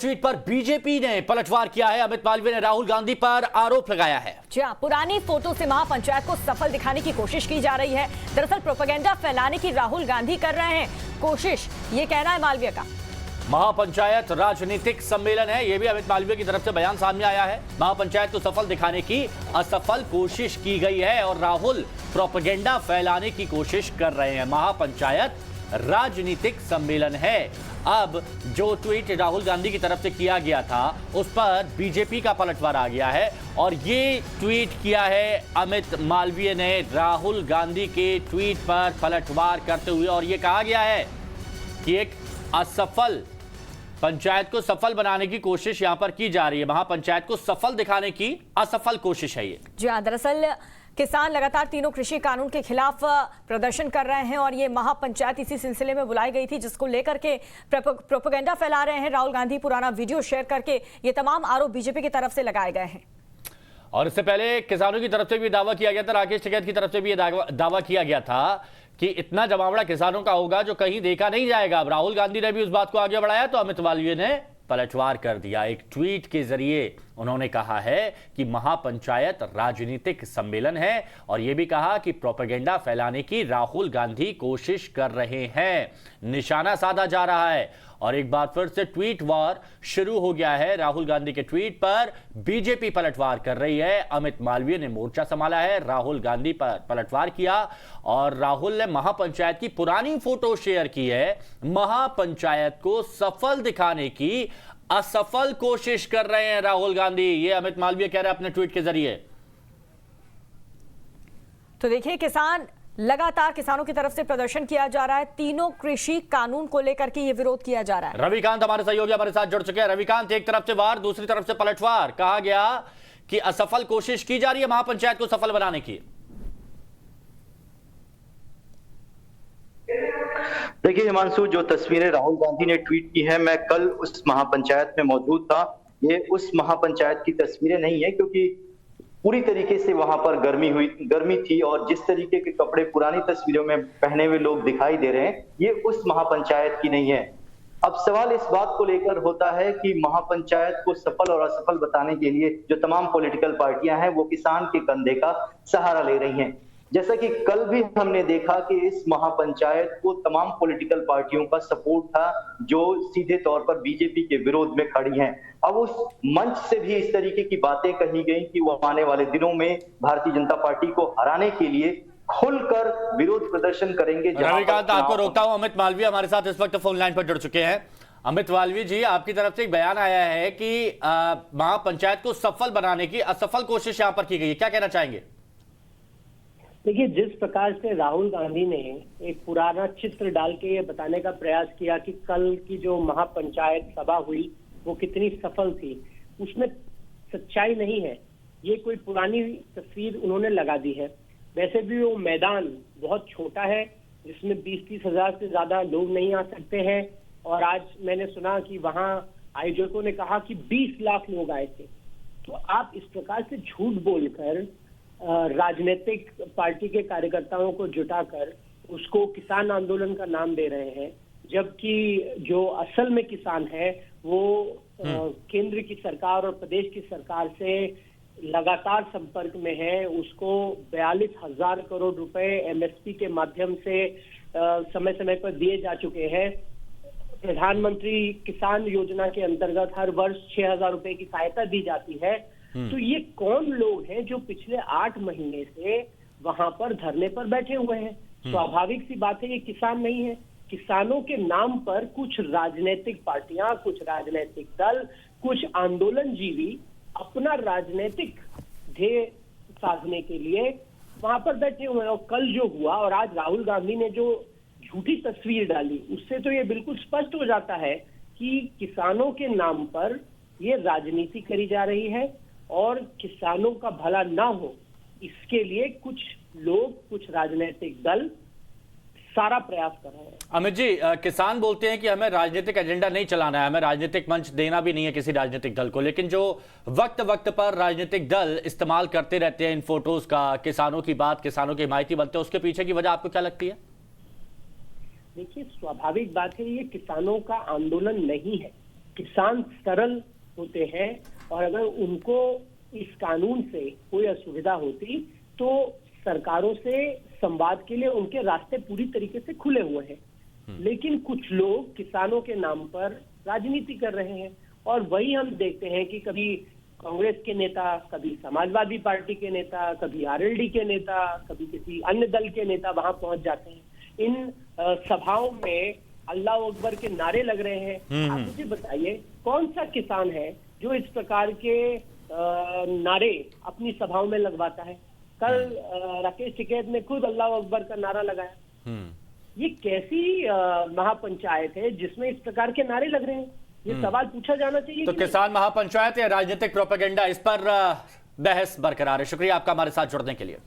Tweet पर BJP ने पलटवार किया है। अमित मालवीय ने राहुल गांधी पर आरोप लगाया है। जी हां, पुरानी फोटो से महापंचायत को सफल दिखाने की कोशिश की जा रही है। दरअसल प्रोपेगेंडा फैलाने की राहुल गांधी कर रहे हैं कोशिश, ये कहना है मालवीय का। महापंचायत राजनीतिक सम्मेलन है, यह भी अमित मालवीय की तरफ से बयान सामने आया है। महापंचायत को सफल दिखाने की असफल कोशिश की गई है और राहुल प्रोपेगेंडा फैलाने की कोशिश कर रहे हैं। महापंचायत राजनीतिक सम्मेलन है। अब जो ट्वीट राहुल गांधी की तरफ से किया गया था उस पर बीजेपी का पलटवार आ गया है और ये ट्वीट किया है अमित मालवीय ने राहुल गांधी के ट्वीट पर पलटवार करते हुए, और ये कहा गया है कि एक असफल पंचायत को सफल बनाने की कोशिश यहां पर की जा रही है। महापंचायत को सफल दिखाने की असफल कोशिश है ये। जी हां, दरअसल किसान लगातार तीनों कृषि कानून के खिलाफ प्रदर्शन कर रहे हैं और ये महापंचायत इसी सिलसिले में बुलाई गई थी, जिसको लेकर के प्रोपेगेंडा फैला रहे हैं राहुल गांधी। पुराना वीडियो शेयर करके ये तमाम आरोप बीजेपी की तरफ से लगाए गए हैं। और इससे पहले किसानों की तरफ से भी दावा किया गया था, राकेश टिकैत की तरफ से भी दावा किया गया था कि इतना जमावड़ा किसानों का होगा जो कहीं देखा नहीं जाएगा। अब राहुल गांधी ने भी उस बात को आगे बढ़ाया तो अमित मालवीय ने पलटवार कर दिया। एक ट्वीट के जरिए उन्होंने कहा है कि महापंचायत राजनीतिक सम्मेलन है और यह भी कहा कि प्रोपेगेंडा फैलाने की राहुल गांधी कोशिश कर रहे हैं, निशाना साधा जा रहा है। और एक बार फिर से ट्वीट वॉर शुरू हो गया है। राहुल गांधी के ट्वीट पर बीजेपी पलटवार कर रही है। अमित मालवीय ने मोर्चा संभाला है, राहुल गांधी पर पलटवार किया और राहुल ने महापंचायत की पुरानी फोटो शेयर की है। महापंचायत को सफल दिखाने की असफल कोशिश कर रहे हैं राहुल गांधी, ये अमित मालवीय कह रहे हैं अपने ट्वीट के जरिए। तो देखिए, लगातार किसानों की तरफ से प्रदर्शन किया जा रहा है। तीनों कृषि कानून को लेकर के ये विरोध किया जा रहा है। रविकांत हमारे सहयोगी हमारे साथ जुड़ चुके हैं। रविकांत, एक तरफ से वार, दूसरी तरफ से पलटवार। कहा गया कि असफल कोशिश की जा रही है महापंचायत को सफल बनाने की। देखिए हिमांशु, जो तस्वीरें राहुल गांधी ने ट्वीट की है, मैं कल उस महापंचायत में मौजूद था। ये उस महापंचायत की तस्वीरें नहीं है क्योंकि पूरी तरीके से वहां पर गर्मी थी और जिस तरीके के कपड़े पुरानी तस्वीरों में पहने हुए लोग दिखाई दे रहे हैं, ये उस महापंचायत की नहीं है। अब सवाल इस बात को लेकर होता है कि महापंचायत को सफल और असफल बताने के लिए जो तमाम पॉलिटिकल पार्टियां हैं वो किसान के कंधे का सहारा ले रही हैं। जैसा कि कल भी हमने देखा कि इस महापंचायत को तमाम पॉलिटिकल पार्टियों का सपोर्ट था जो सीधे तौर पर बीजेपी के विरोध में खड़ी हैं। अब उस मंच से भी इस तरीके की बातें कही गई कि वो आने वाले दिनों में भारतीय जनता पार्टी को हराने के लिए खुलकर विरोध प्रदर्शन करेंगे। रविकांत, आपको रोकता हूं। अमित मालवीय हमारे साथ इस वक्त फोन लाइन पर जुड़ चुके हैं। अमित मालवीय जी, आपकी तरफ से एक बयान आया है कि महापंचायत को सफल बनाने की असफल कोशिश यहां पर की गई है, क्या कहना चाहेंगे? देखिए, जिस प्रकार से राहुल गांधी ने एक पुराना चित्र डाल के ये बताने का प्रयास किया कि कल की जो महापंचायत सभा हुई वो कितनी सफल थी, उसमें सच्चाई नहीं है। ये कोई पुरानी तस्वीर उन्होंने लगा दी है। वैसे भी वो मैदान बहुत छोटा है जिसमें 20-30 हजार से ज्यादा लोग नहीं आ सकते हैं और आज मैंने सुना कि वहां आयोजकों ने कहा कि 20 लाख लोग आए थे। तो आप इस प्रकार से झूठ बोलकर राजनीतिक पार्टी के कार्यकर्ताओं को जुटाकर उसको किसान आंदोलन का नाम दे रहे हैं, जबकि जो असल में किसान है वो केंद्र की सरकार और प्रदेश की सरकार से लगातार संपर्क में है। उसको 42,000 करोड़ रुपए एमएसपी के माध्यम से समय समय पर दिए जा चुके हैं। प्रधानमंत्री किसान योजना के अंतर्गत हर वर्ष 6,000 रुपए की सहायता दी जाती है। तो ये कौन लोग हैं जो पिछले 8 महीने से वहां पर धरने पर बैठे हुए हैं? स्वाभाविक सी बात है, ये किसान नहीं है। किसानों के नाम पर कुछ राजनीतिक पार्टियां, कुछ राजनीतिक दल, कुछ आंदोलनजीवी अपना राजनीतिक ध्येय साधने के लिए वहां पर बैठे हुए हैं। और कल जो हुआ और आज राहुल गांधी ने जो झूठी तस्वीर डाली, उससे तो ये बिल्कुल स्पष्ट हो जाता है कि किसानों के नाम पर ये राजनीति करी जा रही है और किसानों का भला ना हो इसके लिए कुछ लोग, कुछ राजनीतिक दल सारा प्रयास कर रहे हैं। अमित जी, किसान बोलते हैं कि हमें राजनीतिक एजेंडा नहीं चलाना है, हमें राजनीतिक मंच देना भी नहीं है किसी राजनीतिक दल को, लेकिन जो वक्त वक्त पर राजनीतिक दल इस्तेमाल करते रहते हैं इन फोटोज का, किसानों की बात, किसानों की हिमायती बनते हैं, उसके पीछे की वजह आपको क्या लगती है? देखिए, स्वाभाविक बात है, ये किसानों का आंदोलन नहीं है। किसान सरल होते हैं और अगर उनको इस कानून से कोई असुविधा होती तो सरकारों से संवाद के लिए उनके रास्ते पूरी तरीके से खुले हुए हैं। लेकिन कुछ लोग किसानों के नाम पर राजनीति कर रहे हैं और वही हम देखते हैं कि कभी कांग्रेस के नेता, कभी समाजवादी पार्टी के नेता, कभी आरएलडी के नेता, कभी किसी अन्य दल के नेता वहां पहुंच जाते हैं। इन सभाओं में अल्लाह अकबर के नारे लग रहे हैं। आप मुझे बताइए कौन सा किसान है जो इस प्रकार के नारे अपनी सभाओं में लगवाता है? कल राकेश टिकैत ने खुद अल्लाह अकबर का नारा लगाया। ये कैसी महापंचायत है जिसमें इस प्रकार के नारे लग रहे हैं? ये सवाल पूछा जाना चाहिए। तो किसान महापंचायत या राजनीतिक प्रोपेगेंडा, इस पर बहस बरकरार है। शुक्रिया आपका हमारे साथ जुड़ने के लिए।